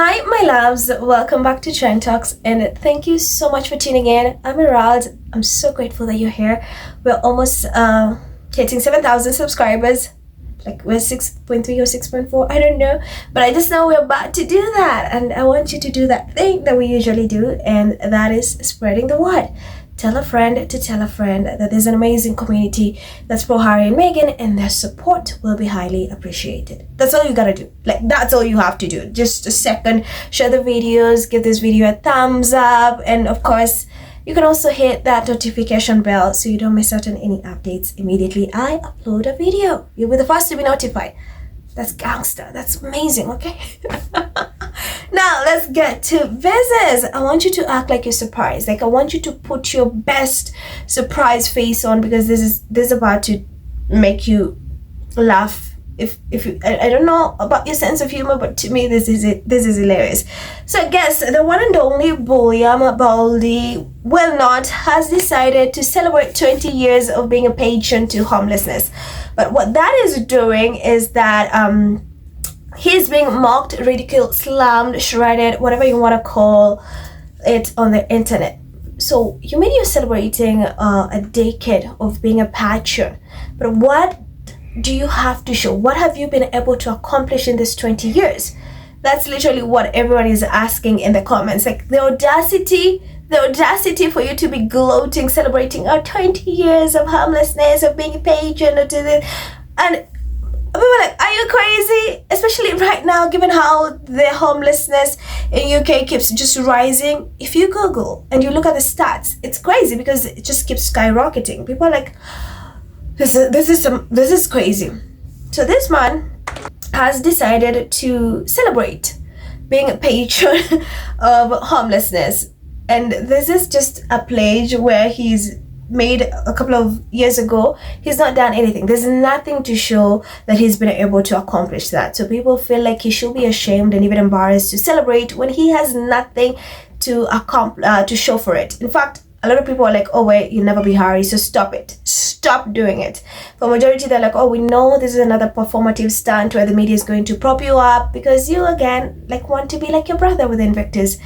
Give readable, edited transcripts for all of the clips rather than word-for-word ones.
Hi, my loves. Welcome back to Trend Talks, and thank you so much for tuning in. I'm Erald. I'm so grateful that you're here. We're almost hitting 7,000 subscribers. Like we're 6.3 or 6.4, I don't know. But I just know we're about to do that, and I want you to do that thing that we usually do, and that is spreading the word. Tell a friend to tell a friend that there's an amazing community that's pro Harry and Meghan, and their support will be highly appreciated. That's all you gotta do. That's all you have to do. Just a second, share the videos, give this video a thumbs up, and of course, you can also hit that notification bell so you don't miss out on any updates immediately I upload a video. You'll be the first to be notified. That's gangster. That's amazing, okay? Now, let's get to business. I want you to act like you're surprised. I want you to put your best surprise face on, because this is about to make you laugh. If you, I don't know about your sense of humor, but to me, this is hilarious. So I guess the one and only William Baldy Wilnot has decided to celebrate 20 years of being a patron to homelessness. But what that is doing is that he's being mocked, ridiculed, slammed, shredded, whatever you want to call it on the internet. So you mean you're celebrating a decade of being a patron, but what do you have to show? What have you been able to accomplish in this 20 years? That's literally what everyone is asking in the comments. Like the audacity for you to be gloating, celebrating our 20 years of homelessness, of being a patron, or to this. And people are like, are you crazy? Especially right now, given how the homelessness in UK keeps just rising. If you Google and you look at the stats, it's crazy because it just keeps skyrocketing. People are like, this is crazy. So this man has decided to celebrate being a patron of homelessness, and this is just a pledge where he's made a couple of years ago. He's not done anything. There's nothing to show that he's been able to accomplish that. So people feel like he should be ashamed and even embarrassed to celebrate when he has nothing to show for it. In fact, a lot of people are like, oh wait, you'll never be Harry, so stop it. Stop doing it. For majority, they're like, oh, we know this is another performative stunt where the media is going to prop you up because you, again, want to be like your brother with Invictus.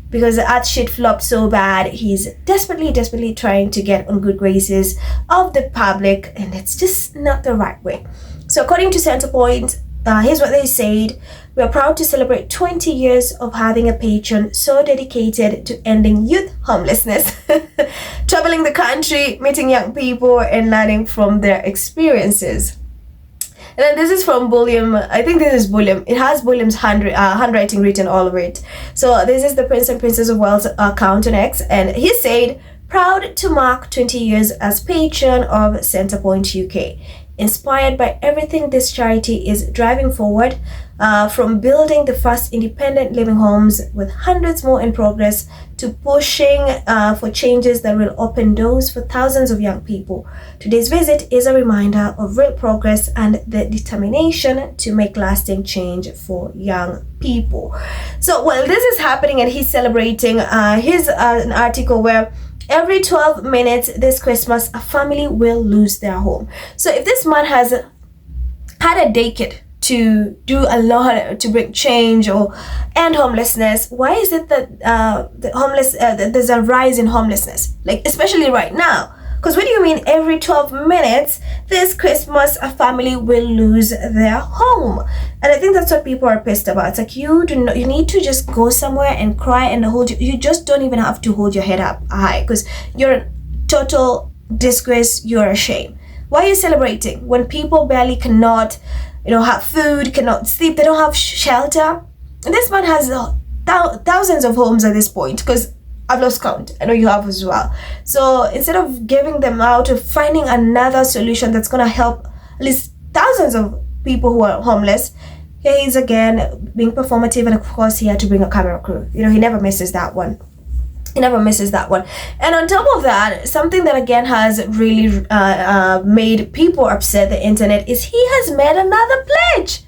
Because the art shit flopped so bad, he's desperately trying to get on good graces of the public, and it's just not the right way. So according to Centerpoint, here's what they said. We are proud to celebrate 20 years of having a patron so dedicated to ending youth homelessness, traveling the country, meeting young people, and learning from their experiences. And then this is from William. I think this is William. It has William's handwriting written all over it. So this is the Prince and Princess of Wales account on X, and he said, proud to mark 20 years as patron of Centerpoint UK. Inspired by everything this charity is driving forward, from building the first independent living homes with hundreds more in progress to pushing for changes that will open doors for thousands of young people. Today's visit is a reminder of real progress and the determination to make lasting change for young people. So while this is happening and he's celebrating, here's an article where every 12 minutes this Christmas, a family will lose their home. So if this man has had a decade to do a lot to bring change or end homelessness, why is it that there's a rise in homelessness? Especially right now. Because what do you mean every 12 minutes this Christmas a family will lose their home? And I think that's what people are pissed about. It's like you need to just go somewhere and cry and you just don't even have to hold your head up high, because you're a total disgrace. You're a shame. Why are you celebrating when people barely cannot have food, cannot sleep, they don't have shelter? And this man has thousands of homes at this point, because I've lost count. I know you have as well. So instead of giving them out, of finding another solution that's going to help at least thousands of people who are homeless, here he's again being performative, and of course he had to bring a camera crew. He never misses that one. And on top of that, something that again has really made people upset the internet is he has made another pledge.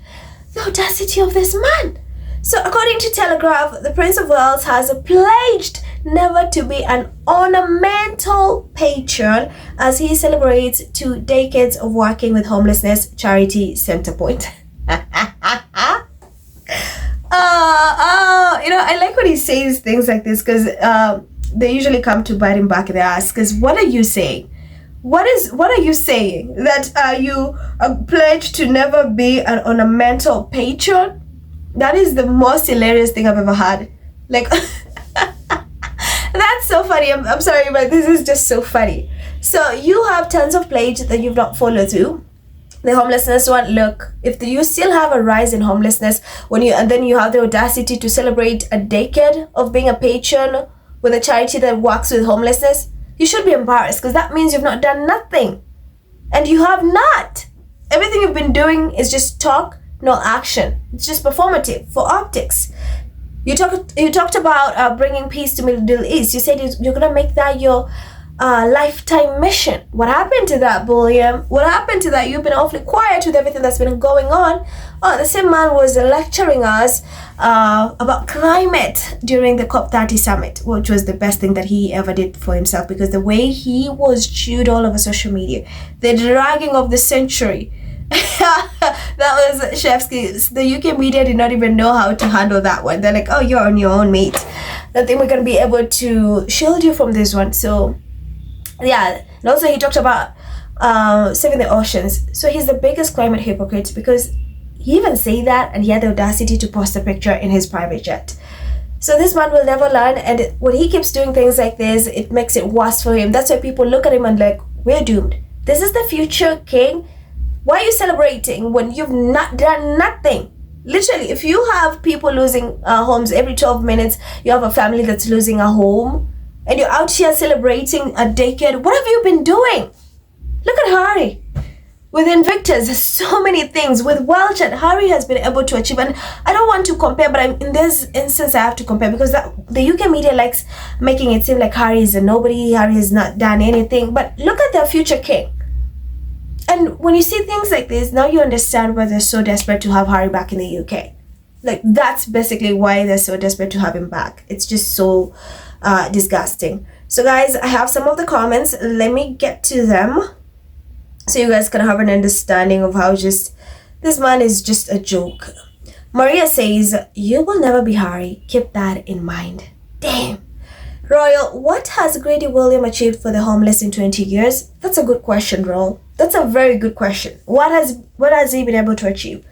The audacity of this man. So according to Telegraph, the Prince of Wales has pledged never to be an ornamental patron as he celebrates 2 decades of working with homelessness charity Centerpoint. I like when he says things like this, because they usually come to bite him back in the ass. Because what are you saying? What are you saying? That you pledged to never be an ornamental patron? That is the most hilarious thing I've ever had. Like, that's so funny. I'm sorry, but this is just so funny. So you have tons of pledges that you've not followed through. The homelessness one, look, if you still have a rise in homelessness and then you have the audacity to celebrate a decade of being a patron with a charity that works with homelessness, you should be embarrassed, because that means you've not done nothing. And you have not. Everything you've been doing is just talk, no action. It's just performative for optics. You talked about bringing peace to Middle East. You said you're going to make that your lifetime mission. What happened to that, William? What happened to that? You've been awfully quiet with everything that's been going on. Oh, the same man was lecturing us about climate during the COP30 summit, which was the best thing that he ever did for himself, because the way he was chewed all over social media, the dragging of the century, that was chef's kiss. The UK media did not even know how to handle that one. They're like, oh, you're on your own, mate. I think we're going to be able to shield you from this one. So yeah, and also he talked about saving the oceans. So he's the biggest climate hypocrite, because he even say that and he had the audacity to post a picture in his private jet. So this man will never learn, and when he keeps doing things like this, it makes it worse for him. That's why people look at him and like, we're doomed. This is the future king. Why are you celebrating when you've not done nothing? Literally, if you have people losing homes every 12 minutes, you have a family that's losing a home, and you're out here celebrating a decade, what have you been doing? Look at Harry. With Invictus, there's so many things. With Welch, and Harry has been able to achieve, and I don't want to compare, but in this instance I have to compare, because the UK media likes making it seem like Harry is a nobody, Harry has not done anything. But look at their future king. And when you see things like this, now you understand why they're so desperate to have Harry back in the UK. Like, that's basically why they're so desperate to have him back. It's just so disgusting. So guys, I have some of the comments. Let me get to them, so you guys can have an understanding of how just this man is just a joke. Maria says, you will never be Harry. Keep that in mind. Damn. Royal, what has Grady William achieved for the homeless in 20 years? That's a good question, Royal. That's a very good question. What has he been able to achieve?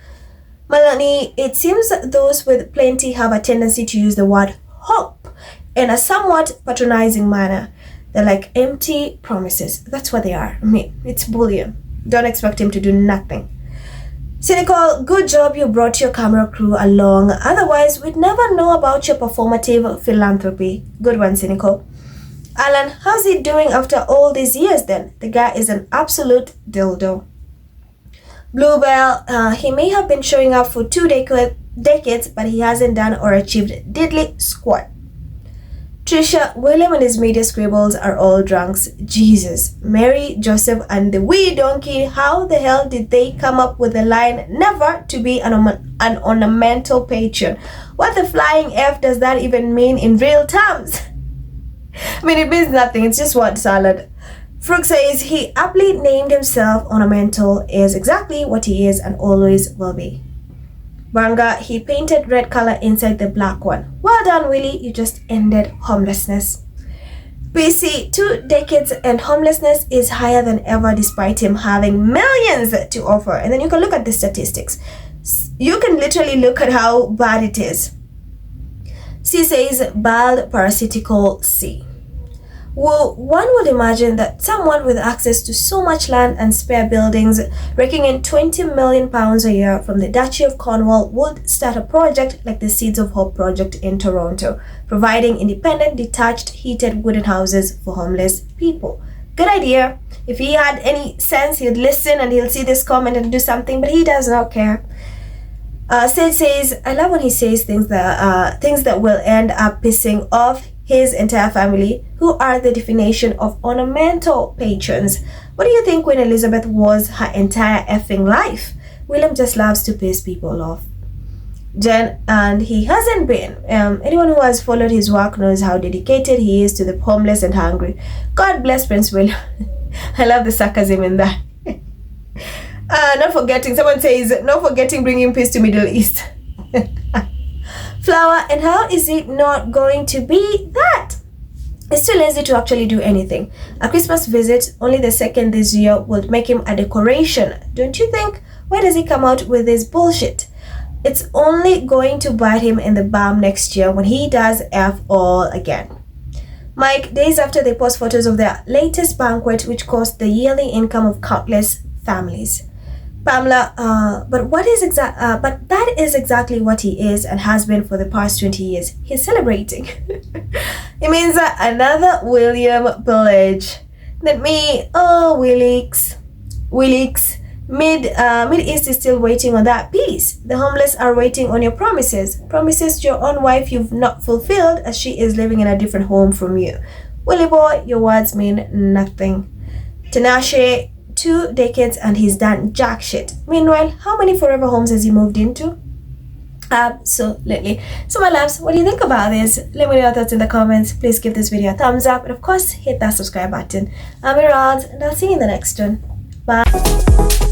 Melanie, it seems that those with plenty have a tendency to use the word hope in a somewhat patronizing manner. They're like empty promises. That's what they are. I mean, it's bullying. Don't expect him to do nothing. Cynical, good job you brought your camera crew along. Otherwise, we'd never know about your performative philanthropy. Good one, Cynical. Alan, how's he doing after all these years then? The guy is an absolute dildo. Bluebell, he may have been showing up for 2 decades, but he hasn't done or achieved diddly squat. Trisha, William and his media scribbles are all drunks. Jesus, Mary, Joseph, and the wee donkey, how the hell did they come up with the line, never to be an ornamental patron? What the flying F does that even mean in real terms? I mean, it means nothing. It's just word salad. Frog says he aptly named himself ornamental, is exactly what he is and always will be. Banga, he painted red color inside the black one. Well done, Willie. You just ended homelessness. PC, 2 decades and homelessness is higher than ever despite him having millions to offer. And then you can look at the statistics. You can literally look at how bad it is. C says bald parasitical C. Well, one would imagine that someone with access to so much land and spare buildings, raking in £20 million a year from the Duchy of Cornwall, would start a project like the Seeds of Hope project in Toronto, providing independent, detached, heated wooden houses for homeless people. Good idea. If he had any sense, he'd listen and he'll see this comment and do something, but he does not care. Sid says, I love when he says things that will end up pissing off his entire family, who are the definition of ornamental patrons. What do you think Queen Elizabeth was her entire effing life? William just loves to piss people off. Jen, and he hasn't been. Anyone who has followed his work knows how dedicated he is to the homeless and hungry. God bless Prince William. I love the sarcasm in that. Not forgetting, someone says, not forgetting bringing peace to Middle East. Flower, and how is it not going to be that? It's too lazy to actually do anything. A Christmas visit, only the second this year, will make him a decoration. Don't you think? Why does he come out with this bullshit? It's only going to bite him in the bum next year when he does F all again. Mike, days after they post photos of their latest banquet, which cost the yearly income of countless families. Pamela, but that is exactly what he is and has been for the past 20 years. He's celebrating. It means another William pillage. That me, oh, Willix. Mid-East is still waiting on that peace. The homeless are waiting on your promises. Promises to your own wife you've not fulfilled as she is living in a different home from you. Willie boy, your words mean nothing. Tinashe, 2 decades and he's done jack shit. Meanwhile, how many forever homes has he moved into? Absolutely. So my loves, what do you think about this? Let me know your thoughts in the comments. Please give this video a thumbs up and of course hit that subscribe button. I'm Erald and I'll see you in the next one. Bye.